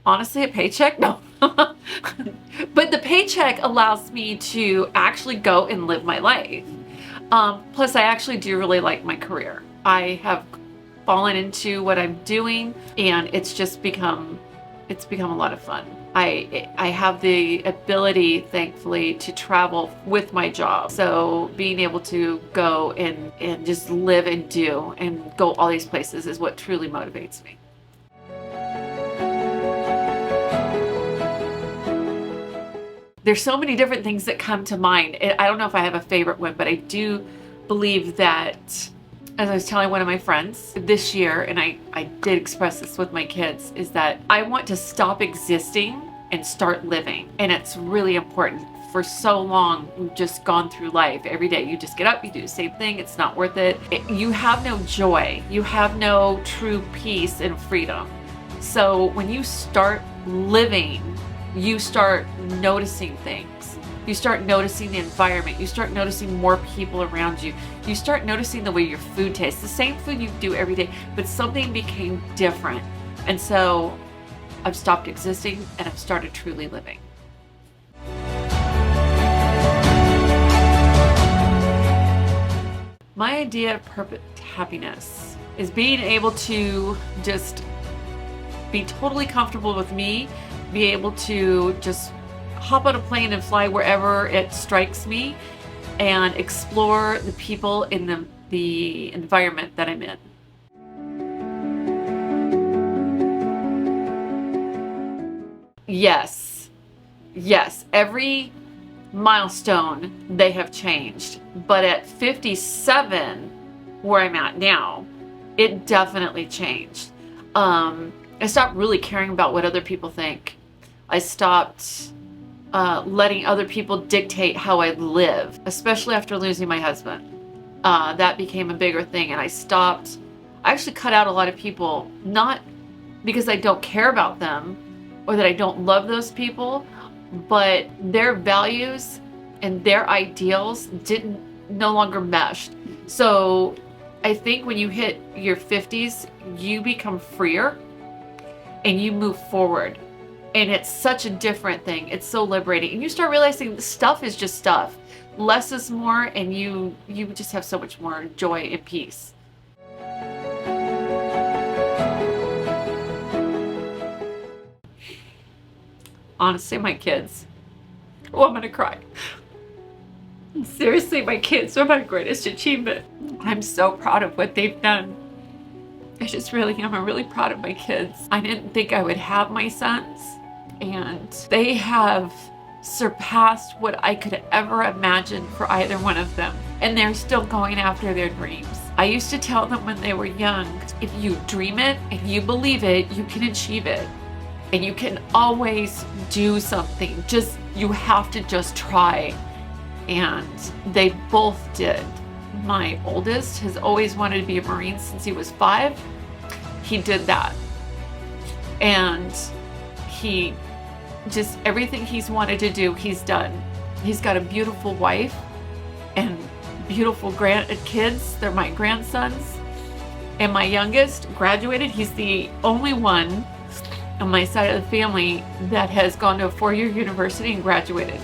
Honestly, a paycheck? No. But the paycheck allows me to actually go and live my life. Plus, I actually do really like my career. I have fallen into what I'm doing, and it's become a lot of fun. I have the ability, thankfully, to travel with my job. So being able to go and just live and do and go all these places is what truly motivates me. There's so many different things that come to mind. I don't know if I have a favorite one, but I do believe that, as I was telling one of my friends this year, and I did express this with my kids, is that I want to stop existing and start living. And it's really important. For so long, we've just gone through life. Every day you just get up, you do the same thing. It's not worth it. You have no joy. You have no true peace and freedom. So when you start living, you start noticing things. You start noticing the environment. You start noticing more people around you. You start noticing the way your food tastes. The same food you do every day, but something became different. And so I've stopped existing and I've started truly living. My idea of perfect happiness is being able to just be totally comfortable with me, be able to just hop on a plane and fly wherever it strikes me and explore the people in the environment that I'm in. Yes, every milestone they have changed, but at 57, where I'm at now, it definitely changed. I stopped really caring about what other people think. I stopped letting other people dictate how I live, especially after losing my husband. That became a bigger thing, and I actually cut out a lot of people, not because I don't care about them or that I don't love those people, but their values and their ideals no longer meshed. So I think when you hit your 50s, you become freer and you move forward. And it's such a different thing. It's so liberating. And you start realizing stuff is just stuff. Less is more, and you just have so much more joy and peace. Honestly, my kids. Oh, I'm gonna cry. Seriously, my kids are my greatest achievement. I'm so proud of what they've done. I just really am. I'm really proud of my kids. I didn't think I would have my sons, and they have surpassed what I could ever imagine for either one of them. And they're still going after their dreams. I used to tell them when they were young, if you dream it and you believe it, you can achieve it. And you can always do something. You have to just try. And they both did. My oldest has always wanted to be a Marine since he was 5. He did that. And he just, everything he's wanted to do, he's done. He's got a beautiful wife and beautiful kids. They're my grandsons. And my youngest graduated. He's the only one on my side of the family that has gone to a 4-year university and graduated.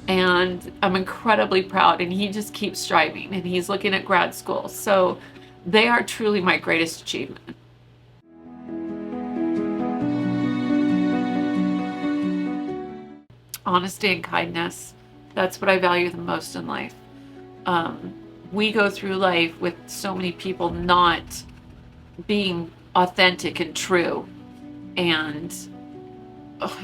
And I'm incredibly proud, and he just keeps striving, and he's looking at grad school. So they are truly my greatest achievement. Honesty and kindness. That's what I value the most in life. We go through life with so many people not being authentic and true. And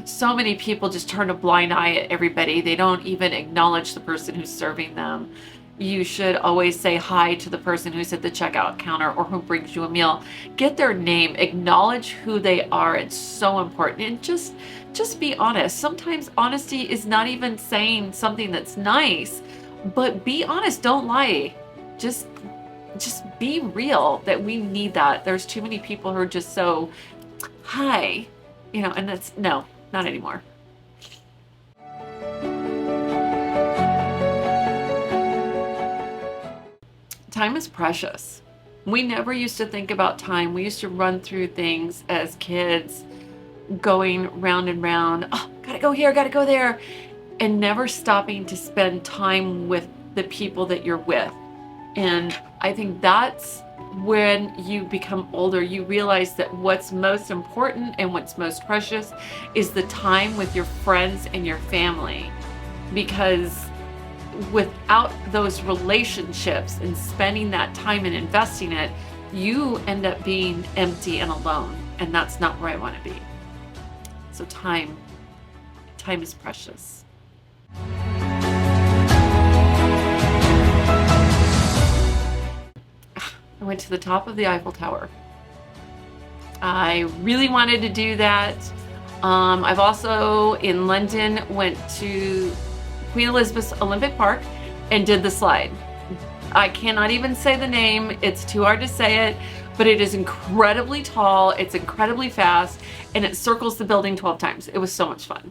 so many people just turn a blind eye at everybody. They don't even acknowledge the person who's serving them. You should always say hi to the person who's at the checkout counter or who brings you a meal. Get their name, acknowledge who they are. It's so important. And just be honest. Sometimes honesty is not even saying something that's nice, but be honest. Don't lie. Just be real. That we need that. There's too many people who are just so hi, and that's, no, not anymore. Time is precious. We never used to think about time. We used to run through things as kids, going round and round. Oh, gotta go here, gotta go there. And never stopping to spend time with the people that you're with. And I think that's when you become older, you realize that what's most important and what's most precious is the time with your friends and your family. Because without those relationships and spending that time and investing it, you end up being empty and alone. And that's not where I want to be. So time is precious. I went to the top of the Eiffel Tower. I really wanted to do that. I've also, in London, went to Queen Elizabeth's Olympic Park and did the slide. I cannot even say the name. It's too hard to say it, but it is incredibly tall. It's incredibly fast, and it circles the building 12 times. It was so much fun.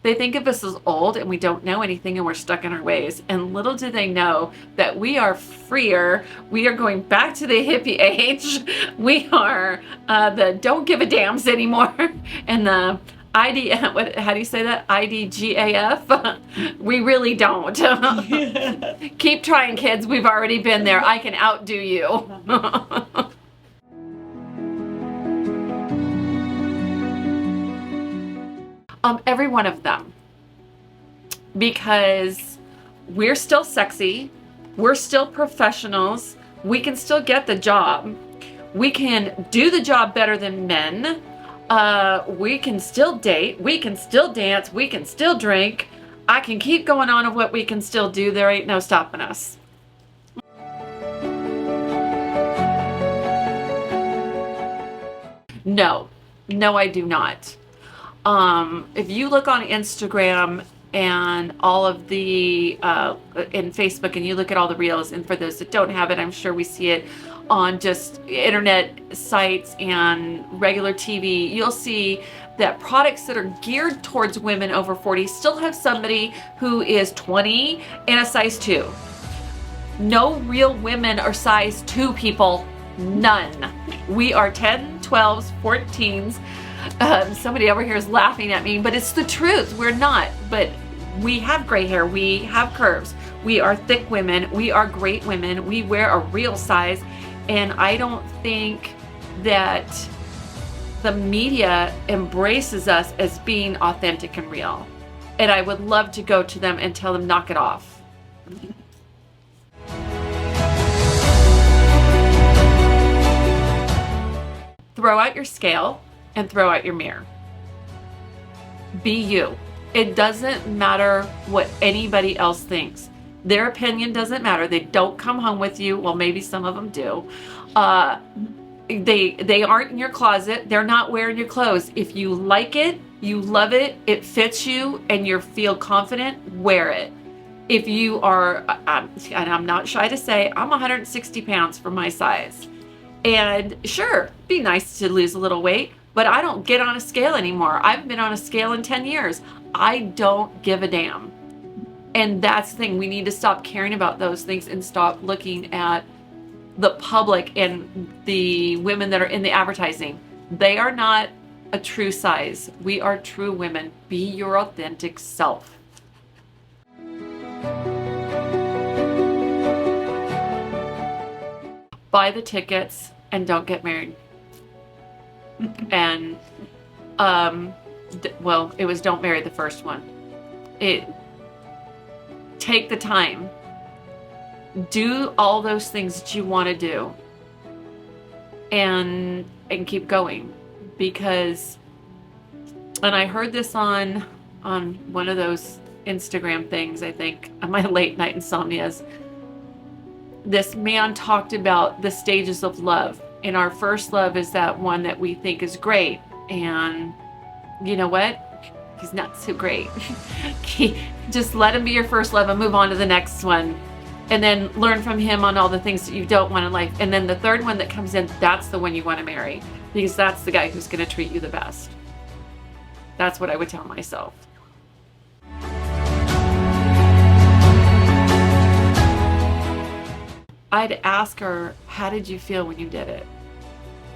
They think of us as old and we don't know anything and we're stuck in our ways. And little do they know that we are freer. We are going back to the hippie age. We are the don't give a dams anymore. And the how do you say that? IDGAF? We really don't. Keep trying, kids. We've already been there. I can outdo you. Every one of them, because we're still sexy, we're still professionals, we can still get the job, we can do the job better than men, we can still date, we can still dance, we can still drink. I can keep going on of what we can still do. There ain't no stopping us. No, I do not. If you look on Instagram and all of the, in Facebook, and you look at all the reels, and for those that don't have it, I'm sure we see it on just internet sites and regular TV, you'll see that products that are geared towards women over 40 still have somebody who is 20 and a size 2. No real women are size 2 people. None. We are 10, 12s, 14s. Somebody over here is laughing at me, but it's the truth. We're not, but we have gray hair. We have curves. We are thick women. We are great women. We wear a real size. And I don't think that the media embraces us as being authentic and real. And I would love to go to them and tell them, knock it off. Throw out your scale and throw out your mirror. Be you. It doesn't matter what anybody else thinks. Their opinion doesn't matter. They don't come home with you. Well, maybe some of them do. They aren't in your closet. They're not wearing your clothes. If you like it, you love it, it fits you, and you feel confident, wear it. If you are, and I'm not shy to say, I'm 160 pounds for my size. And sure, be nice to lose a little weight, but I don't get on a scale anymore. I've been on a scale in 10 years. I don't give a damn. And that's the thing. We need to stop caring about those things and stop looking at the public and the women that are in the advertising. They are not a true size. We are true women. Be your authentic self. Buy the tickets and don't get married. And well, it was don't marry the first one. Take the time. Do all those things that you want to do. And keep going. Because, and I heard this on one of those Instagram things, I think, on my late night insomnias. This man talked about the stages of love. And our first love is that one that we think is great. And you know what? He's not so great. Just let him be your first love and move on to the next one. And then learn from him on all the things that you don't want in life. And then the third one that comes in, that's the one you want to marry. Because that's the guy who's going to treat you the best. That's what I would tell myself. I'd ask her, how did you feel when you did it?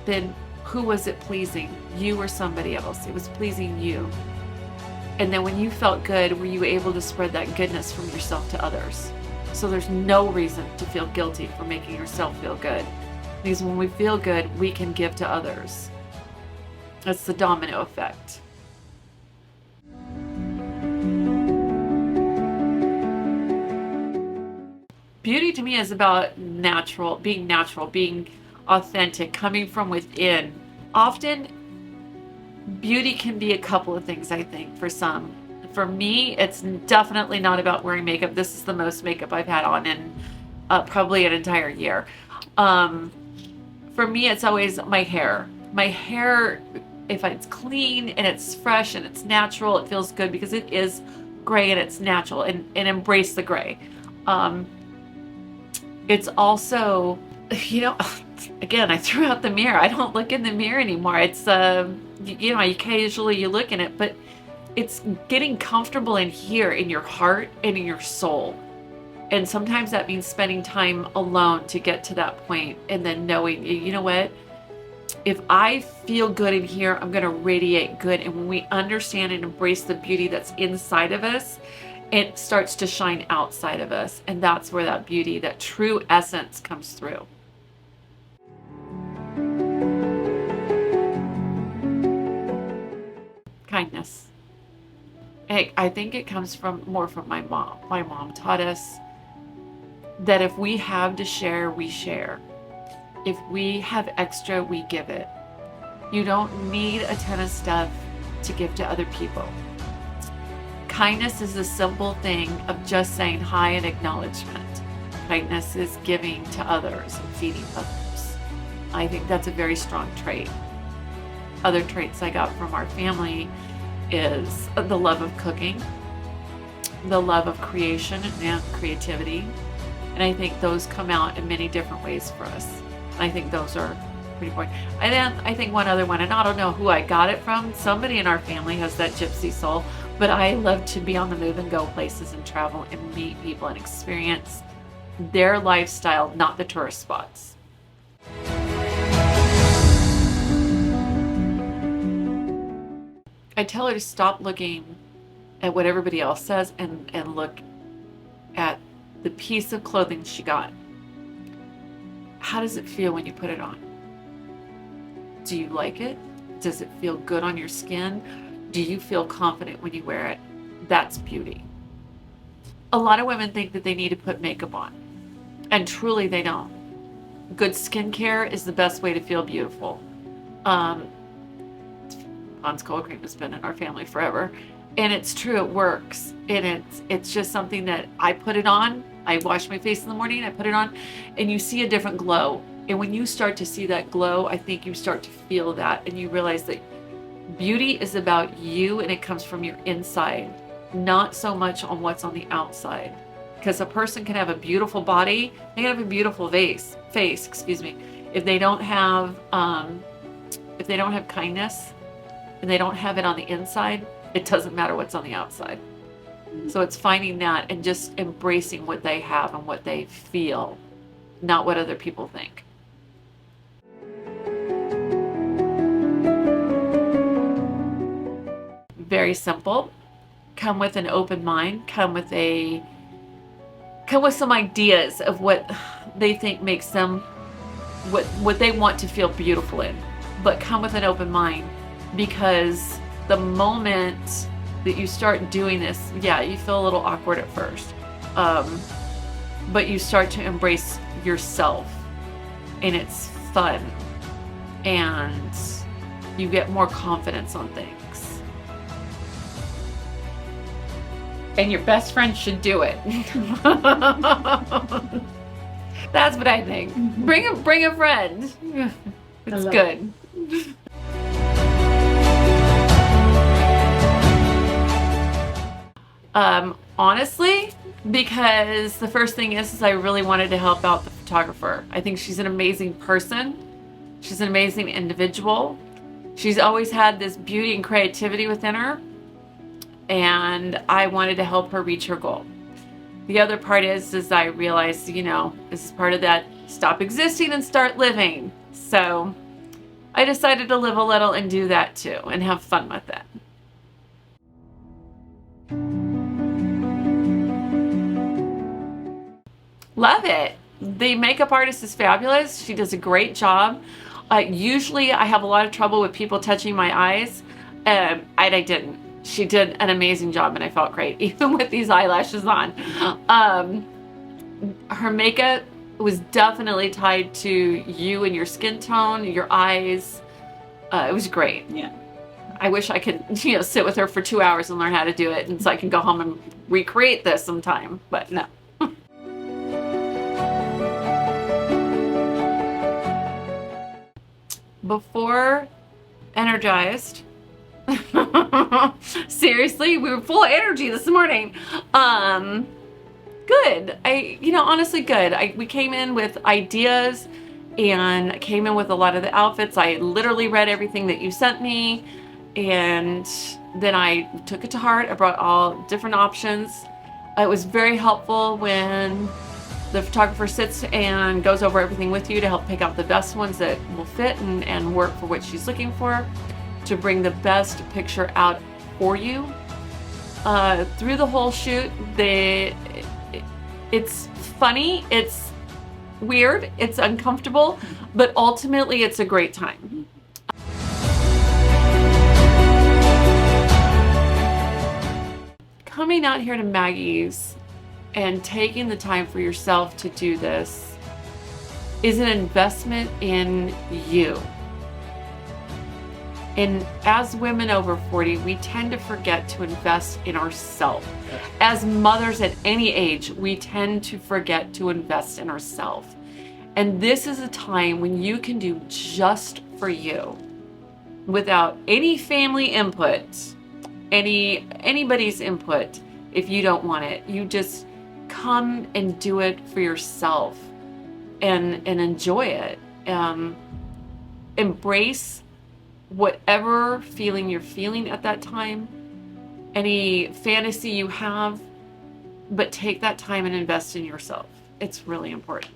Then who was it pleasing? You or somebody else? It was pleasing you. And then when you felt good, were you able to spread that goodness from yourself to others? So there's no reason to feel guilty for making yourself feel good. Because when we feel good, we can give to others. That's the domino effect. Beauty to me is about being natural, being authentic, coming from within. Often, beauty can be a couple of things, I think, for some. For me, it's definitely not about wearing makeup. This is the most makeup I've had on in probably an entire year. For me, it's always my hair. My hair, if it's clean and it's fresh and it's natural, it feels good because it is gray and it's natural, and embrace the gray. It's also, again, I threw out the mirror. I don't look in the mirror anymore. It's, occasionally you look in it, but it's getting comfortable in here, in your heart and in your soul. And sometimes that means spending time alone to get to that point, and then knowing, you know what? If I feel good in here, I'm going to radiate good. And when we understand and embrace the beauty that's inside of us, it starts to shine outside of us. And that's where that beauty, that true essence comes through. Kindness. I think it comes more from my mom. My mom taught us that if we have to share, we share. If we have extra, we give it. You don't need a ton of stuff to give to other people. Kindness is a simple thing of just saying hi and acknowledgement. Kindness is giving to others and feeding others. I think that's a very strong trait. Other traits I got from our family is the love of cooking, the love of creation and creativity. And I think those come out in many different ways for us. I think those are pretty important. And then I think one other one, and I don't know who I got it from. Somebody in our family has that gypsy soul, but I love to be on the move and go places and travel and meet people and experience their lifestyle, not the tourist spots. I tell her to stop looking at what everybody else says and look at the piece of clothing she got. How does it feel when you put it on? Do you like it? Does it feel good on your skin? Do you feel confident when you wear it? That's beauty. A lot of women think that they need to put makeup on, and truly they don't. Good skincare is the best way to feel beautiful. Pond's cold cream has been in our family forever, and it's true, it works. And it's just something that I put it on. I wash my face in the morning, I put it on, and you see a different glow. And when you start to see that glow, I think you start to feel that, and you realize that beauty is about you, and it comes from your inside, not so much on what's on the outside. Because a person can have a beautiful body, they can have a beautiful face, if they don't have kindness, and they don't have it on the inside, it doesn't matter what's on the outside. So it's finding that and just embracing what they have and what they feel, not what other people think. Very simple. Come with an open mind. Come with some ideas of what they think makes them, what they want to feel beautiful in. But come with an open mind, because the moment that you start doing this, you feel a little awkward at first, but you start to embrace yourself, and it's fun, and you get more confidence on things, and your best friend should do it. That's what I think. Bring a friend. It's good. Honestly, because the first thing is I really wanted to help out the photographer. I think she's an amazing person. She's an amazing individual. She's always had this beauty and creativity within her, and I wanted to help her reach her goal. The other part is I realized, you know, this is part of that stop existing and start living. So I decided to live a little and do that too and have fun with it. Love it. The makeup artist is fabulous. She does a great job. Usually I have a lot of trouble with people touching my eyes. I didn't. She did an amazing job and I felt great, even with these eyelashes on. Her makeup was definitely tied to you and your skin tone, your eyes. It was great. Yeah. I wish I could, you know, sit with her for 2 hours and learn how to do it, and so I can go home and recreate this sometime, but no. Before energized, seriously, we were full of energy this morning. Good. Honestly good. We came in with ideas and came in with a lot of the outfits. I literally read everything that you sent me, and then I took it to heart. I brought all different options. It was very helpful when the photographer sits and goes over everything with you to help pick out the best ones that will fit and work for what she's looking for, to bring the best picture out for you. Through the whole shoot, it's funny, it's weird, it's uncomfortable, but ultimately it's a great time. Coming out here to Maggie's and taking the time for yourself to do this is an investment in you. And as women over 40, we tend to forget to invest in ourselves. As mothers at any age, we tend to forget to invest in ourselves. And this is a time when you can do just for you, without any family input, anybody's input. If you don't want it, you just come and do it for yourself and enjoy it. Embrace whatever feeling you're feeling at that time, any fantasy you have, but take that time and invest in yourself. It's really important.